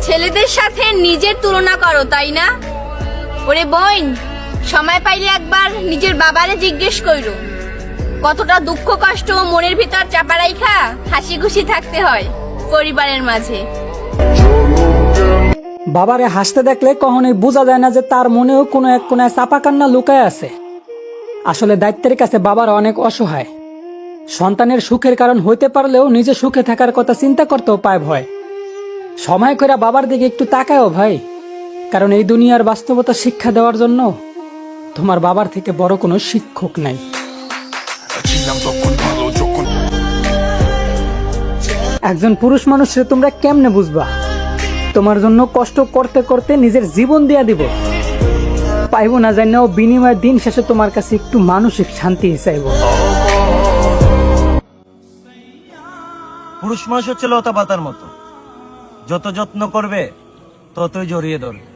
ছেলেদের সাথে নিজের তুলনা করো, তাই না? ওরে বোন, সময় পাইলে একবার নিজের বাবারে জিজ্ঞেস কইরো কতটা দুঃখ কষ্ট মনের ভিতর চাপা রাইখা হাসি খুশি থাকতে হয় পরিবারের মাঝে। বাবারে হাসতে দেখলে কখনোই বোঝা যায় না যে তার মনেও কোনো এক কোনায় চাপা কান্না লুকায় আছে। আসলে দায়িত্বের কাছে বাবারা অনেক অসহায়। সন্তানের সুখের কারণ হইতে পারলেও নিজে সুখে থাকার কথা চিন্তা করতেও পায় ভয়। সময় করে বাবার দিকে একটু তাকায়ও ভাই, কারণ এই দুনিয়ার বাস্তবতা শিক্ষা দেওয়ার জন্য তোমার বাবার থেকে বড় কোনো শিক্ষক নাই। একজন পুরুষ মানুষের তোমরা কেমনে বুঝবা? তোমার জন্য কষ্ট করতে করতে নিজের জীবন দিয়া দিব, পাইব না জানাও বিনিময় দিন শেষে তোমার কাছে একটু মানসিক শান্তি চাইব। পুরুষ মানুষ হচ্ছে লতা পাতার মতো, যত যত্ন করবে ততই জড়িয়ে ধরবে।